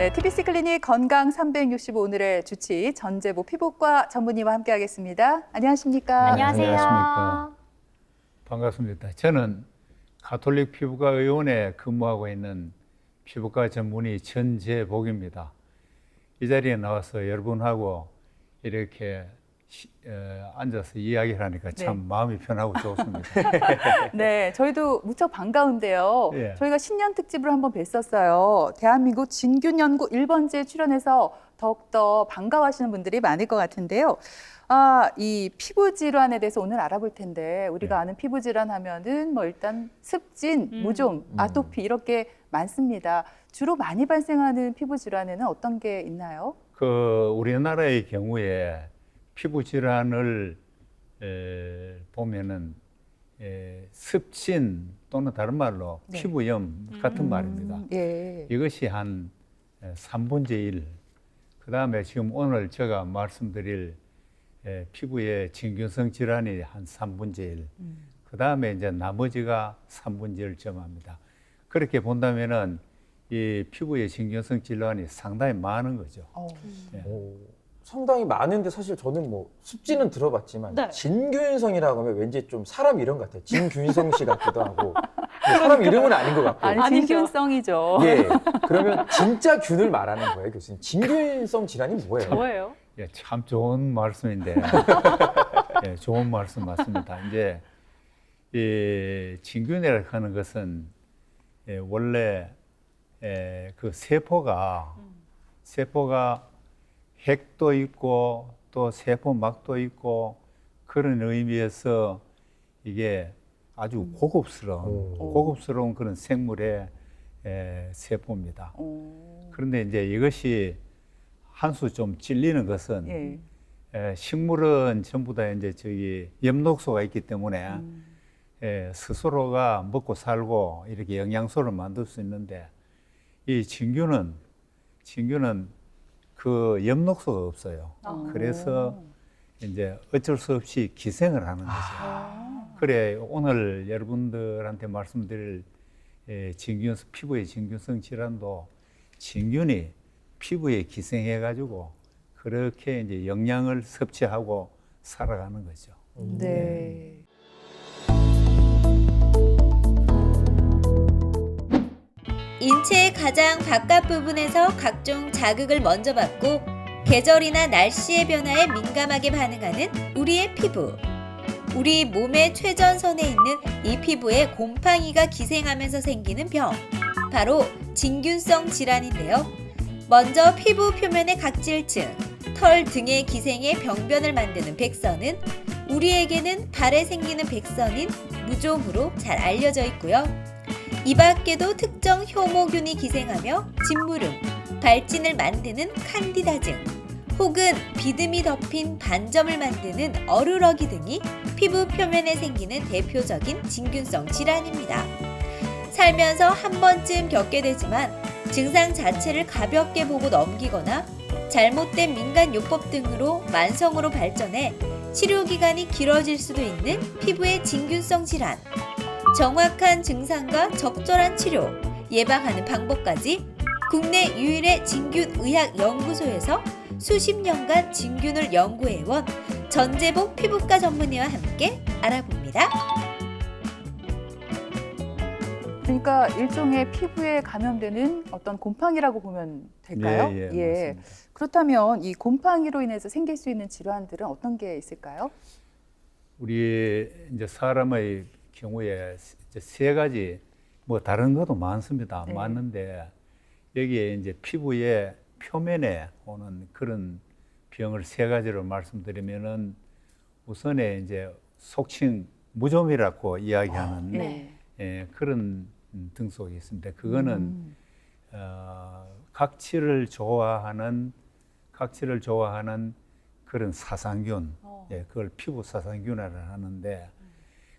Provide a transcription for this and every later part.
네, TBC 클리닉 건강 365 오늘의 주치 전재보 피부과 전문의와 함께하겠습니다. 안녕하십니까? 안녕하세요. 안녕하십니까. 반갑습니다. 저는 가톨릭 피부과 의원에 근무하고 있는 피부과 전문의 전재복입니다. 이 자리에 나와서 여러분하고 이렇게 앉아서 이야기를 하니까 참 네. 마음이 편하고 좋습니다. 네, 저희도 무척 반가운데요. 예. 저희가 신년 특집으로 한번 뵀었어요. 대한민국 진균 연구 1번지에 출연해서 더욱더 반가워하시는 분들이 많을 것 같은데요. 이 피부 질환에 대해서 오늘 알아볼 텐데 우리가 네. 아는 피부 질환 하면은 뭐 일단 습진, 무좀, 아토피 이렇게 많습니다. 주로 많이 발생하는 피부 질환에는 어떤 게 있나요? 우리나라의 경우에 피부 질환을 보면은 습진 또는 다른 말로 네. 피부염 같은 말입니다. 예. 이것이 한 3분의 1. 그 다음에 지금 오늘 제가 말씀드릴 피부의 진균성 질환이 한 3분의 1. 그 다음에 이제 나머지가 3분의 1 점합니다. 그렇게 본다면은 이 피부의 진균성 질환이 상당히 많은 거죠. 예. 상당히 많은데 사실 저는 뭐 습지는 들어봤지만 네. 진균성이라고 하면 왠지 좀 사람 이름 같아요. 진균성 씨 같기도 하고 사람 이름은 아닌 것 같고. 아니, 진균성이죠. 예. 그러면 진짜 균을 말하는 거예요, 교수님. 진균성 질환이 뭐예요? 뭐예요? 예, 참 좋은 말씀인데, 예, 좋은 말씀 맞습니다. 이제 이 진균이라고 하는 것은 원래 그 세포가 핵도 있고 또 세포막도 있고 그런 의미에서 이게 아주 고급스러운 그런 생물의 세포입니다. 그런데 이제 이것이 한 수 좀 찔리는 것은 식물은 전부 다 이제 저기 엽록소가 있기 때문에 스스로가 먹고 살고 이렇게 영양소를 만들 수 있는데 이 진균은 그 엽록소가 없어요. 그래서 이제 어쩔 수 없이 기생을 하는 거죠. 그래 오늘 여러분들한테 말씀드릴 피부의 진균성 질환도 진균이 피부에 기생해가지고 그렇게 이제 영양을 섭취하고 살아가는 거죠. 네. 인체의 가장 바깥 부분에서 각종 자극을 먼저 받고 계절이나 날씨의 변화에 민감하게 반응하는 우리의 피부. 우리 몸의 최전선에 있는 이 피부에 곰팡이가 기생하면서 생기는 병. 바로 진균성 질환인데요. 먼저 피부 표면의 각질층, 털 등의 기생에 병변을 만드는 백선은 우리에게는 발에 생기는 백선인 무좀으로 잘 알려져 있고요. 이 밖에도 특정 효모균이 기생하며 진무름, 발진을 만드는 칸디다증, 혹은 비듬이 덮인 반점을 만드는 어루러기 등이 피부 표면에 생기는 대표적인 진균성 질환입니다. 살면서 한 번쯤 겪게 되지만 증상 자체를 가볍게 보고 넘기거나 잘못된 민간요법 등으로 만성으로 발전해 치료기간이 길어질 수도 있는 피부의 진균성 질환. 정확한 증상과 적절한 치료, 예방하는 방법까지 국내 유일의 진균의학연구소에서 수십 년간 진균을 연구해온 전재복 피부과 전문의와 함께 알아봅니다. 그러니까 일종의 피부에 감염되는 어떤 곰팡이라고 보면 될까요? 예, 맞습니다. 그렇다면 이 곰팡이로 인해서 생길 수 있는 질환들은 어떤 게 있을까요? 우리 이제 사람의 경우에 이제 세 가지 뭐 다른 것도 많습니다. 네. 많은데 여기에 이제 피부의 표면에 오는 그런 병을 세 가지로 말씀드리면은 우선에 이제 속칭 무좀이라고 이야기하는 그런 등속이 있습니다. 그거는 각질을 좋아하는 그런 사상균, 그걸 피부 사상균이라고 하는데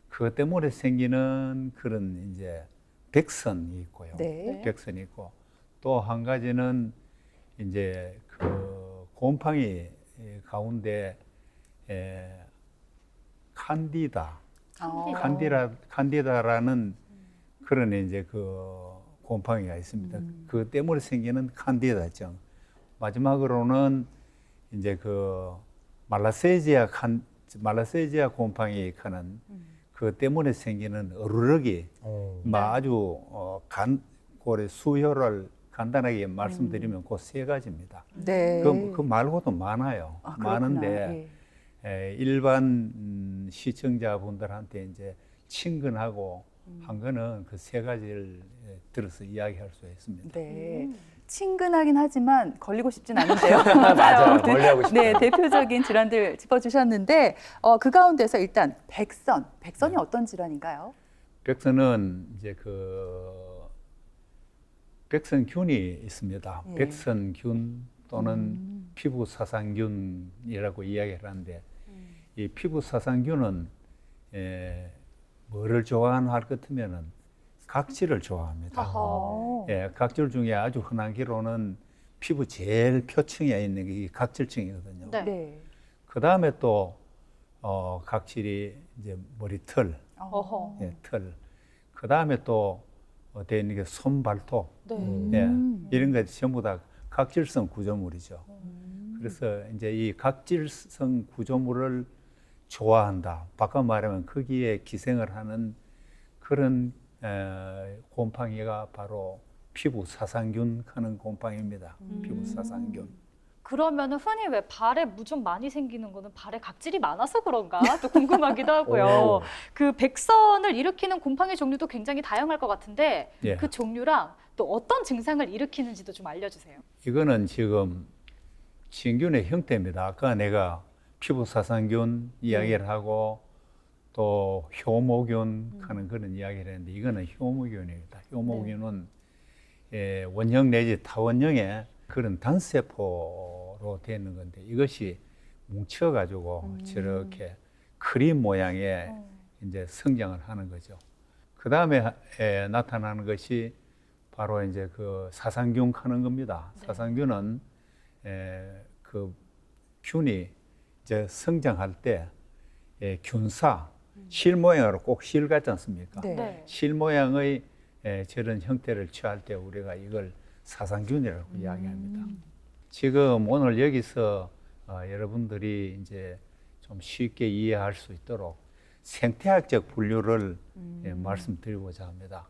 그것 때문에 생기는 그런 이제 백선이 있고요. 백선이 있고 또 한 가지는 이제 그 곰팡이 가운데 칸디다라는 그런 이제 그 곰팡이가 있습니다. 그 때문에 생기는 칸디다증. 마지막으로는 이제 그 말라세지아 곰팡이 하는 그 때문에 생기는 어루러기. 아주 고래 수혈을 간단하게 말씀드리면 그 세 가지입니다. 네. 그 말고도 많아요. 아, 그렇구나. 많은데 일반 시청자분들한테 이제 친근하고 한 거는 그 세 가지를 들어서 이야기할 수 있습니다. 네. 친근하긴 하지만 걸리고 싶진 않은데요. 맞아요. 멀리하고 싶어요. 네, 대표적인 질환들 짚어주셨는데 그 가운데서 일단 백선이 어떤 질환인가요? 백선은 이제 백선균이 있습니다. 예. 백선균 또는 피부 사상균이라고 이야기를 하는데 이 피부 사상균은 뭐를 좋아하나 할 것 같으면은 각질을 좋아합니다. 어허. 예, 각질 중에 아주 흔한 기로는 피부 제일 표층에 있는 게 각질층이거든요. 네. 네. 그 다음에 또 각질이 이제 머리털, 어허. 예, 털. 그 다음에 또 되어 있는 게 손발톱, 네. 예, 이런 것 전부 다 각질성 구조물이죠. 그래서 이제 이 각질성 구조물을 좋아한다. 바꿔 말하면 거기에 기생을 하는 그런 곰팡이가 바로 피부 사상균 하는 곰팡이입니다. 피부 사상균. 그러면은 흔히 왜 발에 무좀 많이 생기는 거는 발에 각질이 많아서 그런가 또 궁금하기도 하고요. 오. 그 백선을 일으키는 곰팡이 종류도 굉장히 다양할 것 같은데 예. 그 종류랑 또 어떤 증상을 일으키는지도 좀 알려주세요. 이거는 지금 진균의 형태입니다. 아까 내가 피부 사상균 이야기를 하고 또 효모균 하는 그런 이야기를 했는데 이거는 효모균입니다. 효모균은 원형 내지 타원형의 그런 단세포로 되는 건데 이것이 뭉쳐가지고 저렇게 크림 모양의 이제 성장을 하는 거죠. 그 다음에 나타나는 것이 바로 이제 그 사상균 하는 겁니다. 사상균은 그 균이 이제 성장할 때 균사, 실 모양으로 꼭 실 같지 않습니까? 네. 네. 실 모양의 저런 형태를 취할 때 우리가 이걸 사상균이라고 이야기합니다. 지금 오늘 여기서 여러분들이 이제 좀 쉽게 이해할 수 있도록 생태학적 분류를 말씀드리고자 합니다.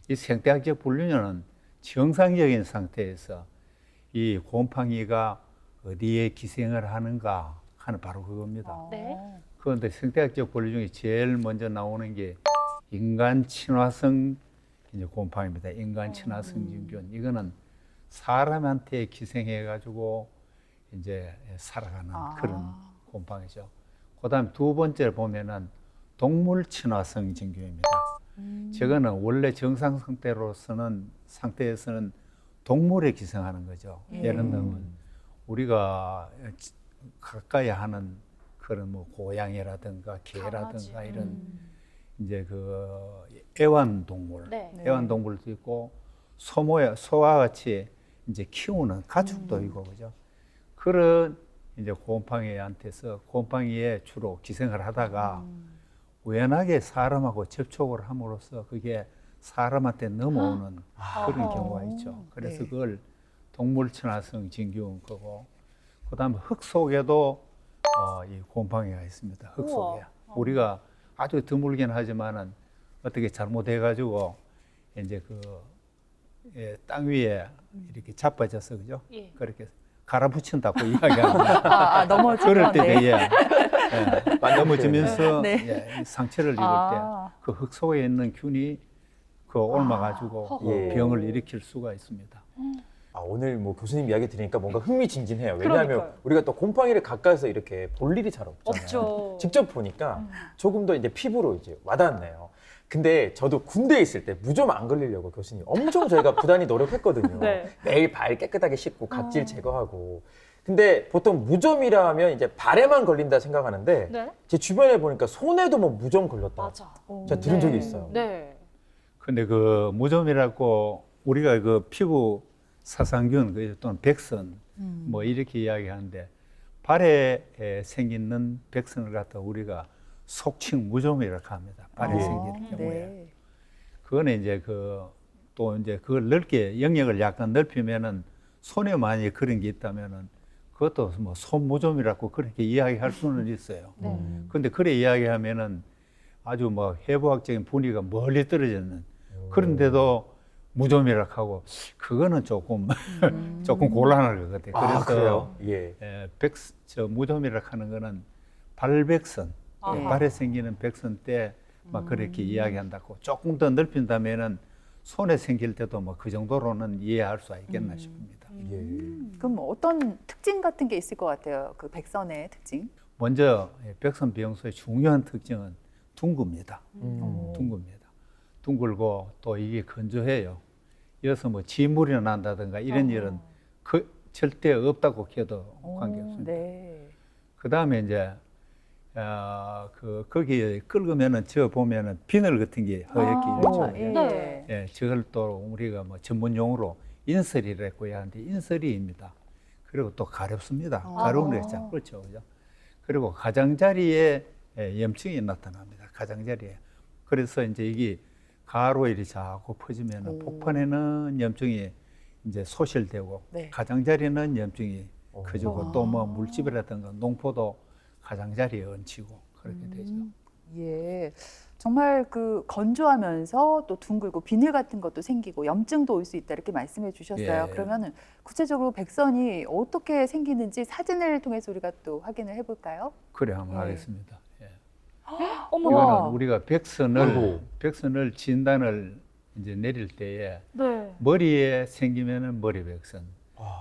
이 생태학적 분류는 정상적인 상태에서 이 곰팡이가 어디에 기생을 하는가 하는 바로 그겁니다. 네. 그런데 생태학적 분류 중에 제일 먼저 나오는 게 인간 친화성 이제 곰팡이입니다. 인간 친화성 진균. 이거는 사람한테 기생해 가지고 이제 살아가는 그런 곰팡이죠. 그다음 두 번째 보면은 동물 친화성 진균입니다. 저거는 원래 정상 상태에서는 동물에 기생하는 거죠. 예를 들면 우리가 가까이 하는 그런 뭐 고양이라든가 개라든가 강아지. 이런 이제 그 애완동물, 네. 애완동물도 있고 소와 같이 이제 키우는 가축도 있고 그죠. 그런 이제 곰팡이한테서 곰팡이에 주로 기생을 하다가 우연하게 사람하고 접촉을 함으로써 그게 사람한테 넘어오는 그런 어허. 경우가 있죠. 그래서 네. 그걸 동물 친화성 진균 거고 그다음에 흙 속에도 이 곰팡이가 있습니다. 흙 속에. 우리가 아주 드물긴 하지만은 어떻게 잘못해 가지고 이제 그 땅 위에 이렇게 자빠져서 그죠? 예. 그렇게 갈아붙인다고 이야기합니다. 넘어지면 그럴 때 네. 되게 넘어지면서 네. 이 상처를 입을 때 그 흙 속에 있는 균이 그 옮아가지고 허허. 그 병을 일으킬 수가 있습니다. 오늘 뭐 교수님 이야기 들으니까 뭔가 흥미진진해요. 왜냐하면 그러니까요. 우리가 또 곰팡이를 가까이서 이렇게 볼 일이 잘 없잖아요. 없죠. 직접 보니까 조금 더 이제 피부로 이제 와닿네요. 근데 저도 군대에 있을 때 무좀 안 걸리려고 교수님 엄청 저희가 부단히 노력했거든요. 네. 매일 발 깨끗하게 씻고 각질 제거하고. 근데 보통 무좀이라면 이제 발에만 걸린다 생각하는데 네. 제 주변에 보니까 손에도 뭐 무좀 걸렸다. 맞아. 제가 들은 적이 있어요. 네. 근데 그 무좀이라고 우리가 그 피부 사상균 또는 백선 뭐 이렇게 이야기하는데 발에 생기는 백선을 갖다 우리가 속칭 무좀이라고 합니다. 발에 생기는 경우에. 네. 그거는 이제 그 또 이제 그걸 넓게 영역을 약간 넓히면은 손에 만약에 그런 게 있다면은 그것도 뭐 손무좀이라고 그렇게 이야기할 수는 있어요. 네. 근데 그래 이야기하면은 아주 뭐 해부학적인 분위기가 멀리 떨어지는 그런데도 무좀이라고 하고 그거는 조금 조금 곤란할 것 같아요. 아, 그래서 그래요? 예. 저 무좀이라고 하는 거는 발백선, 아하. 발에 생기는 백선 때 막 그렇게 이야기한다고 조금 더 넓힌다면은 손에 생길 때도 뭐 그 정도로는 이해할 수 있겠나 싶습니다. 예. 그럼 어떤 특징 같은 게 있을 것 같아요? 그 백선의 특징? 먼저 백선 비용소의 중요한 특징은 둥굽니다. 둥굽니다. 둥글고 또 이게 건조해요. 이어서 뭐 지물이 난다든가 이런 그 절대 없다고 해도 관계없습니다. 네. 그 다음에 이제 거기에 끓으면은 저 보면은 비늘 같은 게 허옇게 있죠. 예. 네. 예, 저걸 또 우리가 뭐 전문 용어로 인설이라고 하는데 인설이입니다. 그리고 또 가렵습니다. 가려운 게 참 그렇죠, 그죠? 그리고 가장자리에 염증이 나타납니다. 가장자리에. 그래서 이제 이게 가로 이리 자꾸 퍼지면 복판에는 염증이 이제 소실되고 네. 가장자리는 염증이 커지고 또 뭐 물집이라든가 농포도 가장자리에 얹히고 그렇게 되죠. 예. 정말 그 건조하면서 또 둥글고 비늘 같은 것도 생기고 염증도 올 수 있다 이렇게 말씀해 주셨어요. 예. 그러면은 구체적으로 백선이 어떻게 생기는지 사진을 통해서 우리가 또 확인을 해 볼까요? 그래 한번 네. 하겠습니다. 예. 어머. 이거는 우리가 아이고. 백선을 진단을 이제 내릴 때에 네. 머리에 생기면은 머리 백선,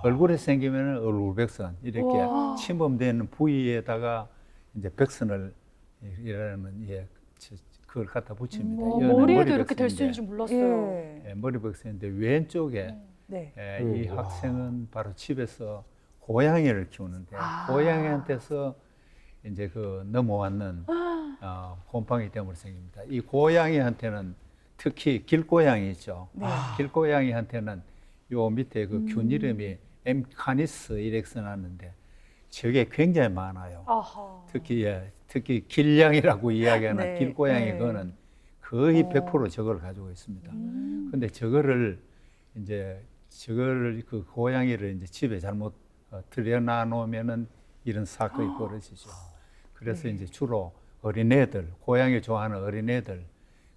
얼굴에 생기면은 얼굴 백선 이렇게 와. 침범되는 부위에다가 이제 백선을 이라는 그걸 갖다 붙입니다. 이거는 머리에도 머리 이렇게 될 수 있는 백선인데, 줄 몰랐어요. 예. 머리 백선인데 왼쪽에 네. 이 와. 학생은 바로 집에서 고양이를 키우는데 고양이한테서 이제 그 넘어왔는 곰팡이 때문에 생깁니다. 이 고양이한테는 특히 길고양이 있죠. 길고양이한테는 요 밑에 그 균 이름이 엠카니스 이렉스 나는데 저게 굉장히 많아요. 아하. 특히 길냥이라고 이야기하는 네, 길고양이 네. 거는 거의 100% 저걸 가지고 있습니다. 근데 저거를 그 고양이를 이제 집에 잘못 들여놔 놓으면은 이런 사건이 벌어지죠. 그래서 이제 주로 어린애들, 고양이 좋아하는 어린애들,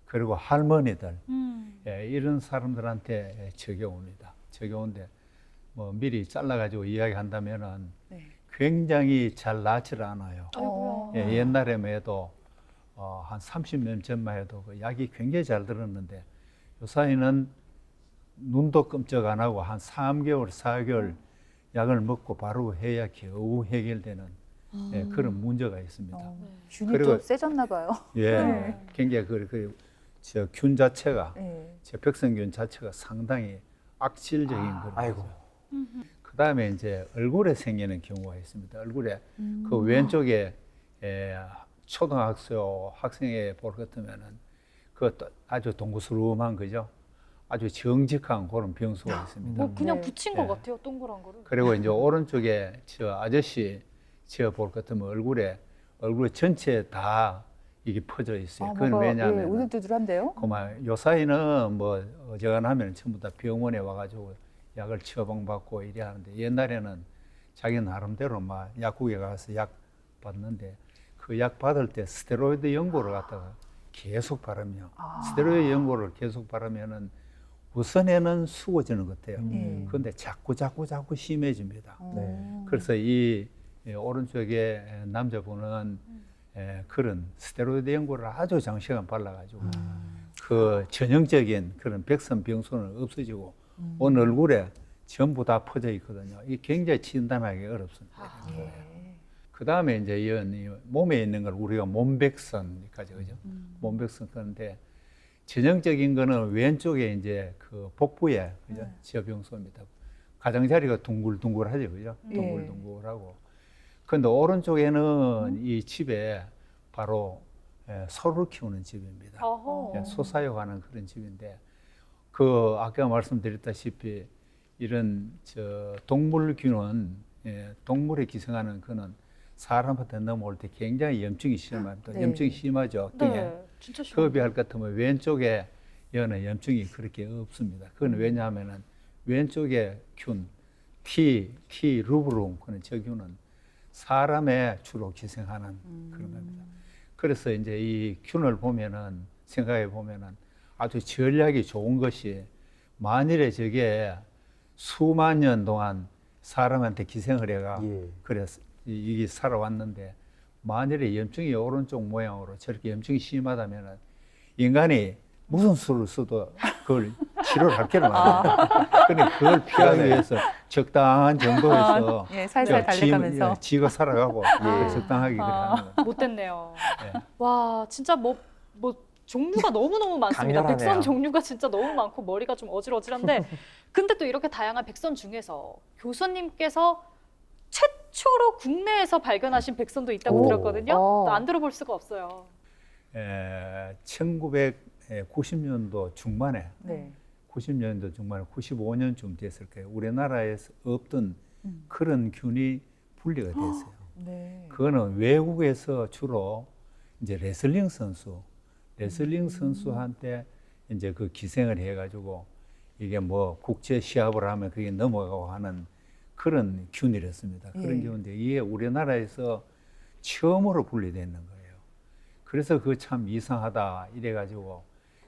그리고 할머니들, 이런 사람들한테 적용합니다. 적용인데 뭐 미리 잘라가지고 이야기한다면은 네. 굉장히 잘 낫질 않아요. 아이고야. 예, 옛날에만 해도 한 30년 전만 해도 그 약이 굉장히 잘 들었는데 요사이는 눈도 끔찍 안 하고 한 3개월, 4개월 약을 먹고 바로 해야 겨우 해결되는 그런 문제가 있습니다. 균이 그리고- 또 세졌나 봐요. 예, 굉장히 저 균 자체가 네. 저 백선균 자체가 상당히 악질적인 그런 아이고. 거죠. 그다음에 이제 얼굴에 생기는 경우가 있습니다. 얼굴에 그 왼쪽에 학생에 볼 것 같으면은 그것도 아주 동그스름한 거죠. 아주 정직한 그런 병수가 있습니다. 뭐 그냥 네. 붙인 것 같아요, 동그란 거를. 그리고 이제 오른쪽에 저 아저씨 볼 것 같으면 얼굴 전체에 다 이게 퍼져 있어요. 그건 뭔가, 왜냐하면 예, 우들두들한데요? 그만 요 사이는 뭐 어지간하면 전부 다 병원에 와가지고 약을 처방받고 이래 하는데 옛날에는 자기 나름대로 막 약국에 가서 약 받는데 그 약 받을 때 스테로이드 연고를 갖다가 계속 바르며 스테로이드 연고를 계속 바르면은 우선에는 수고지는 것 같아요. 그런데 자꾸 심해집니다. 네. 그래서 이 오른쪽에 남자분은 그런 스테로이드 연고를 아주 장시간 발라가지고 그 전형적인 그런 백선 병소는 없어지고 온 얼굴에 전부 다 퍼져 있거든요. 이게 굉장히 진단하기 어렵습니다. 그 다음에 이제 이 몸에 있는 걸 우리가 몸백선까지 그죠? 몸백선 그런데 전형적인 거는 왼쪽에 이제 그 복부에 그죠? 지어병소입니다. 가장자리가 둥글둥글하죠, 그죠? 예. 둥글둥글하고. 그런데 오른쪽에는 이 집에 바로 소를 키우는 집입니다. 어허. 소 사육하는 그런 집인데 그 아까 말씀드렸다시피 이런 저 동물균은 동물에 기생하는 그는 사람한테 넘어올 때 굉장히 염증이 심합니다. 네. 염증이 심하죠. 등에. 네, 진짜 싫어. 급이 할 것 같으면 왼쪽에 여는 염증이 그렇게 없습니다. 그건 왜냐하면은 왼쪽에 균, T 루브룸 그는 저 균은 사람에 주로 기생하는 그런 겁니다. 그래서 이제 이 균을 보면은 생각해 보면은 아주 전략이 좋은 것이 만일에 저게 수만 년 동안 사람한테 기생을 해가 예. 그래서 이게 살아왔는데 만일에 염증이 오른쪽 모양으로 저렇게 염증이 심하다면은 인간이 무슨 수를 써도 그걸 치료를 할 길은 없습니다. 근데 그걸 피하기 위해서 적당한 정도에서 예, 살살 달래가면서. 지가 살아가고 적당하게 그래 하는 거예요. 못됐네요. 예. 와, 진짜 뭐 종류가 너무너무 많습니다. 강렬하네요. 백선 종류가 진짜 너무 많고 머리가 좀 어질어질한데 근데 또 이렇게 다양한 백선 중에서 교수님께서 최초로 국내에서 발견하신 백선도 있다고 오. 들었거든요. 또 안 들어볼 수가 없어요. 1990년도 중반에 네. 90년도 중반에 95년쯤 됐을 거예요. 우리나라에서 없던 그런 균이 분리가 됐어요. 네. 그거는 외국에서 주로 이제 레슬링 선수한테 이제 그 기생을 해가지고 이게 뭐 국제 시합을 하면 그게 넘어가고 하는 그런 균이었습니다. 그런 예. 균인데 이게 우리나라에서 처음으로 분리되는 거예요. 그래서 그 참 이상하다 이래가지고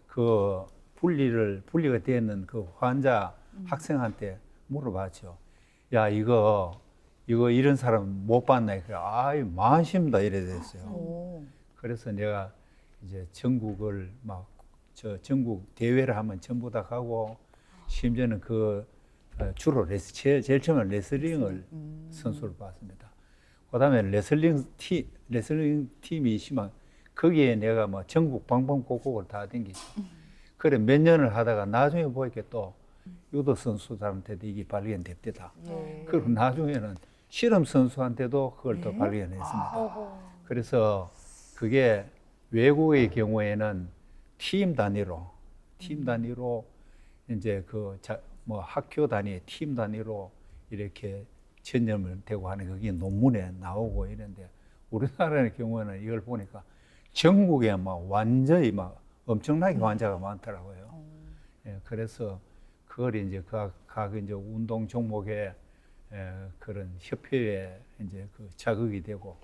그 분리가 되는 그 환자 학생한테 물어봤죠. 야 이거 이런 사람 못 봤나? 그래 아이 많습니다 이래 됐어요. 오. 그래서 내가 이제 전국을 전국 대회를 하면 전부 다 가고 심지어는 그 주로 제일 처음에 레슬링을 선수를 봤습니다. 그다음에 레슬링 팀이 있지만 거기에 내가 뭐 전국 방방곡곡을 다 댕기죠. 그래 몇 년을 하다가 나중에 보니까 또 유도 선수들한테도 이게 발견됐다. 예. 그리고 나중에는 실험 선수한테도 그걸 또 발견했습니다. 어허. 그래서 그게 외국의 경우에는 팀 단위로 이제 뭐 학교 단위, 팀 단위로 이렇게 전염을 되고 하는 그게 논문에 나오고 이런데 우리나라의 경우에는 이걸 보니까 전국에 막 완전히 막 엄청나게 환자가 많더라고요. 예, 그래서 그걸 이제 각 이제 운동 종목에 그런 협회에 이제 그 자극이 되고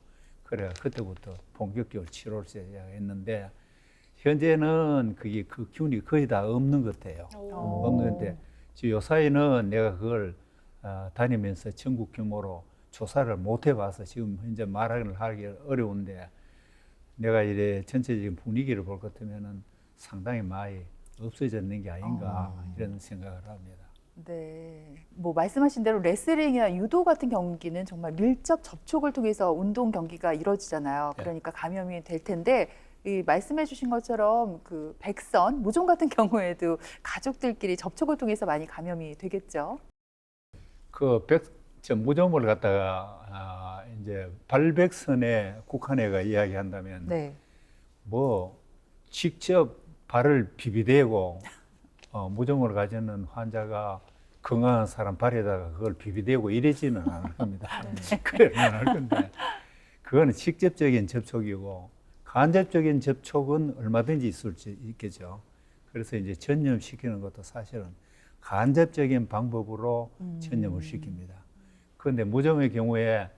그래 그때부터 본격적으로 치료를 시작했는데 현재는 그게 그 균이 거의 다 없는 것 같아요. 오. 없는데 지금 요사이는 내가 그걸 다니면서 전국 규모로 조사를 못 해봐서 지금 현재 말을 하기 어려운데 내가 이래 전체적인 분위기를 볼 것 같으면은 상당히 많이 없어졌는 게 아닌가 이런 생각을 합니다. 네. 뭐 말씀하신 대로 레슬링이나 유도 같은 경기는 정말 밀접 접촉을 통해서 운동 경기가 이루어지잖아요. 네. 그러니까 감염이 될 텐데 이 말씀해 주신 것처럼 그 백선, 모종 같은 경우에도 가족들끼리 접촉을 통해서 많이 감염이 되겠죠. 무좀을 갖다가 이제 발백선에 국한해가 이야기한다면 네. 뭐 직접 발을 비비대고 무좀을 가지는 환자가 건강한 사람 발에다가 그걸 비비대고 이러지는 않을 겁니다. 그래는 안 할 건데 그거는 직접적인 접촉이고 간접적인 접촉은 얼마든지 있을 수 있겠죠. 그래서 이제 전염시키는 것도 사실은 간접적인 방법으로 전염을 시킵니다. 그런데 무좀의 경우에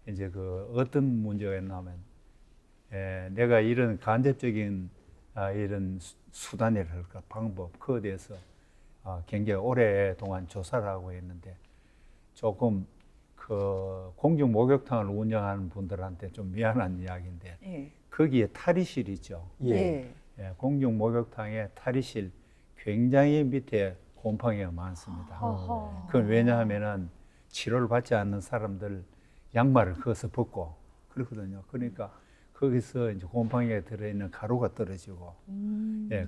이제 그 어떤 문제가 있냐면 내가 이런 간접적인 이런 수단이랄까 방법 그에 대해서 굉장히 오랫동안 조사를 하고 있는데 조금 그 공중 목욕탕을 운영하는 분들한테 좀 미안한 이야기인데 예. 거기에 탈의실 있죠. 예. 공중 목욕탕에 탈의실 굉장히 밑에 곰팡이가 많습니다. 어허. 그건 왜냐하면은 치료를 받지 않는 사람들 양말을 그어서 벗고 그렇거든요. 그러니까 거기서 이제 곰팡이가 들어있는 가루가 떨어지고,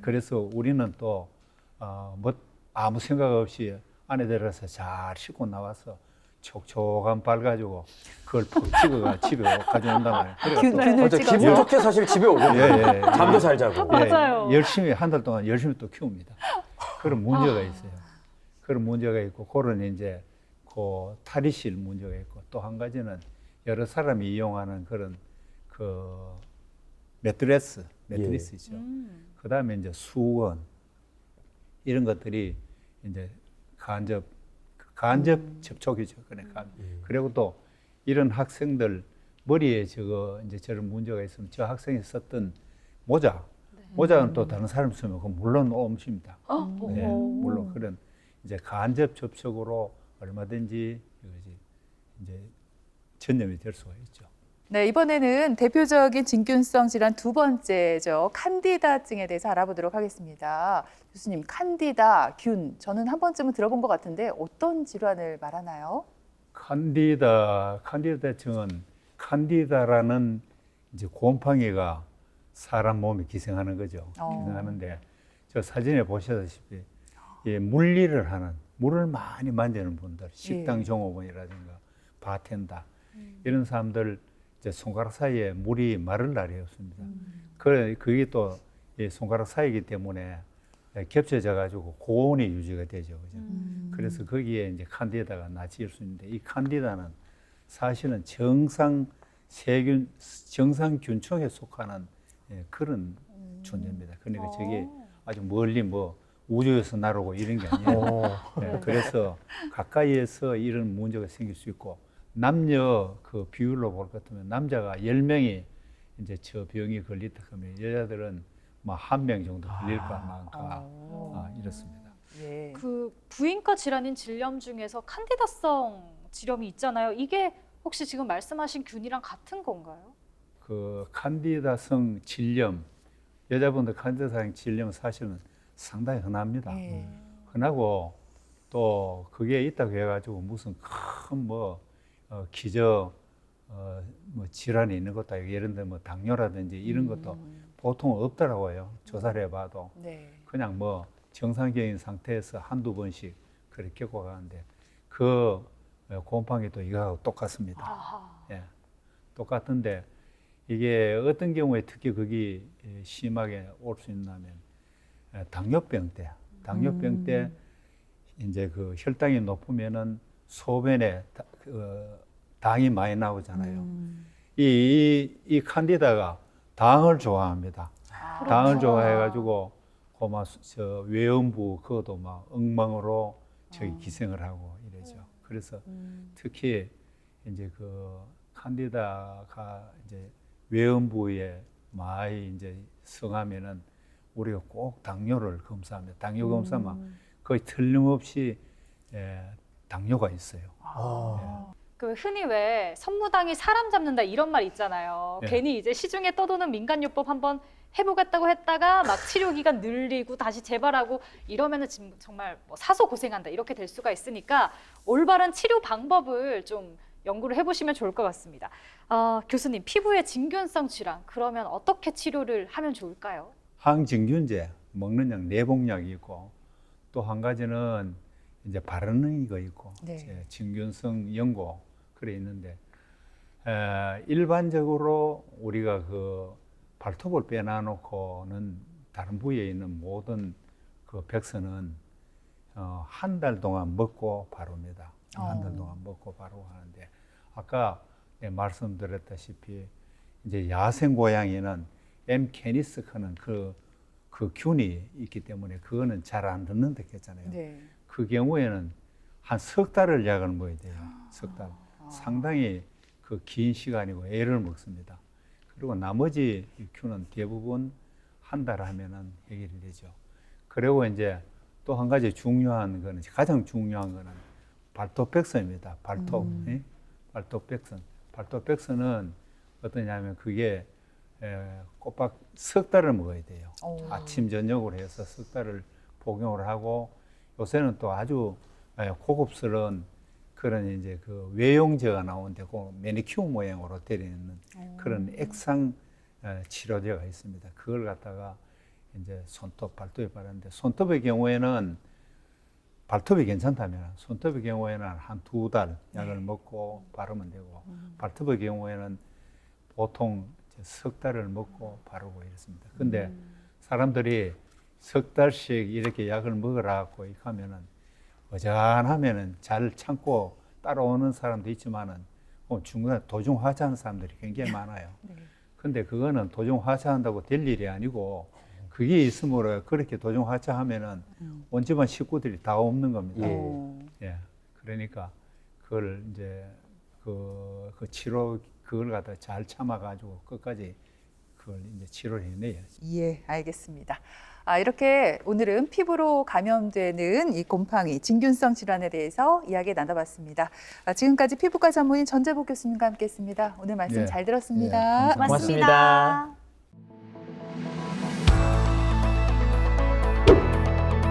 그래서 우리는 또 뭐 아무 생각 없이 안에 들어가서 잘 씻고 나와서 촉촉한 발 가지고 그걸 푹 찍어가 집에 가져온단 말이에요. 그래서 균을 맞아, 찍어서. 기분 좋게 사실 집에 오거든요. 잠도 잘 자고. 맞아요. 열심히 한 달 동안 열심히 또 키웁니다. 그런 문제가 있어요. 그런 문제가 있고, 그런 이제 그 탈의실 문제가 있고, 또 한 가지는 여러 사람이 이용하는 그런 그 매트리스 있죠. 그 다음에 이제 수건, 이런 것들이 이제 간접 접촉이죠. 그리고 또 이런 학생들 머리에 이제 저런 문제가 있으면 저 학생이 썼던 모자는 또 다른 사람 쓰면 그건 물론 오염입니다. 네, 물론 그런 이제 간접 접촉으로 얼마든지 이것이 이제 전염이 될 수가 있죠. 네, 이번에는 대표적인 진균성 질환 두 번째죠. 칸디다증에 대해서 알아보도록 하겠습니다. 교수님, 칸디다균, 저는 한 번쯤은 들어본 것 같은데 어떤 질환을 말하나요? 칸디다증은 칸디다라는 이제 곰팡이가 사람 몸에 기생하는 거죠. 기생하는데 저 사진에 보시다시피 물을 많이 만지는 분들, 식당 종업원이라든가 바텐더 이런 사람들 이제 손가락 사이에 물이 마를 날이 없습니다. 그게 또 손가락 사이이기 때문에 겹쳐져 가지고 고온이 유지가 되죠. 그죠? 그래서 거기에 이제 칸디다가 낯을 수 있는데 이 칸디다는 사실은 정상균총에 속하는 그런 존재입니다. 그러니까 저게 아주 멀리 우주에서 날아오고 이런 게 아니에요. 그래서 가까이에서 이런 문제가 생길 수 있고 남녀 그 비율로 볼 것 같으면 남자가 10명이 이제 저 병이 걸리다 하면 여자들은 뭐 1명 정도 걸릴까 말까 이렇습니다. 예. 그 부인과 질환인 질염 중에서 칸디다성 질염이 있잖아요. 이게 혹시 지금 말씀하신 균이랑 같은 건가요? 그 칸디다성 질염, 여자분들 칸디다성 질염 사실은 상당히 흔합니다. 흔하고 또 그게 있다고 해가지고 무슨 큰 질환이 있는 것도 아니고 예를 들면 당뇨라든지 이런 것도 보통 없더라고요. 조사를 해봐도. 네. 그냥 정상적인 상태에서 한두 번씩 그렇게 겪어가는데 그 곰팡이도 이거하고 똑같습니다. 예, 똑같은데 이게 어떤 경우에 특히 그게 심하게 올 수 있냐면 당뇨병 때 이제 그 혈당이 높으면은 소변에 당이 많이 나오잖아요. 이 칸디다가 당을 좋아합니다. 당을 좋아해가지고 저 외음부 그것도 막 엉망으로 기생을 하고 이러죠. 그래서 특히 이제 그 칸디다가 이제 외음부에 많이 이제 성하면은 우리가 꼭 당뇨를 검사합니다. 당뇨 검사만 거의 틀림없이 당뇨가 있어요. 그 흔히 왜 선무당이 사람 잡는다 이런 말 있잖아요. 예. 괜히 이제 시중에 떠도는 민간요법 한번 해보겠다고 했다가 막 치료 기간 늘리고 다시 재발하고 이러면은 지금 정말 사소 고생한다 이렇게 될 수가 있으니까 올바른 치료 방법을 좀 연구를 해보시면 좋을 것 같습니다. 교수님, 피부의 진균성 질환 그러면 어떻게 치료를 하면 좋을까요? 항진균제 먹는 약 내복약이 있고 또 한 가지는 이제 바르는 거 있고 네. 진균성 연고 그래 있는데 일반적으로 우리가 그 발톱을 빼놔놓고는 다른 부위에 있는 모든 그 백선은 한 달 동안 먹고 바릅니다. 한 달 동안 먹고 바르고 하는데 아까 말씀드렸다시피 이제 야생 고양이는 M. canis하는 그 균이 있기 때문에 그거는 잘 안 듣는다 했잖아요. 네. 그 경우에는 한 석 달을 약을 먹어야 돼요. 석 달. 상당히 그 긴 시간이고 애를 먹습니다. 그리고 나머지 균은 대부분 한 달 하면은 해결이 되죠. 그리고 이제 또 한 가지 중요한 거는 가장 중요한 거는 발톱백선입니다. 발톱백선. 발톱백선은 어떠냐면 그게 꼬박 석 달을 먹어야 돼요. 아침 저녁으로 해서 석 달을 복용을 하고 요새는 또 아주 고급스러운 그런 이제 그 외용제가 나오는데 그 매니큐어 모양으로 되어 있는 그런 액상 치료제가 있습니다. 그걸 갖다가 이제 손톱, 발톱에 바르는데 손톱의 경우에는 발톱이 괜찮다면 손톱의 경우에는 한 2달 약을 먹고 바르면 되고 발톱의 경우에는 보통 석 달을 먹고 바르고 이렇습니다. 근데 사람들이 석 달씩 이렇게 약을 먹으라고 이렇게 하면은 어지간하면은 잘 참고 따라오는 사람도 있지만은 중간에 도중 하차하는 사람들이 굉장히 많아요. 근데 그거는 도중 하차한다고 될 일이 아니고 그게 있으므로 그렇게 도종하차하면은 온 집안 식구들이 다 없는 겁니다. 예. 예. 그러니까 그걸 이제 그 치료 그걸 갖다 잘 참아가지고 끝까지 그걸 이제 치료를 해내야지. 예, 알겠습니다. 이렇게 오늘은 피부로 감염되는 이 곰팡이, 진균성 질환에 대해서 이야기 나눠봤습니다. 지금까지 피부과 전문의 전재복 교수님과 함께했습니다. 오늘 말씀 예. 잘 들었습니다. 예, 감사합니다. 고맙습니다.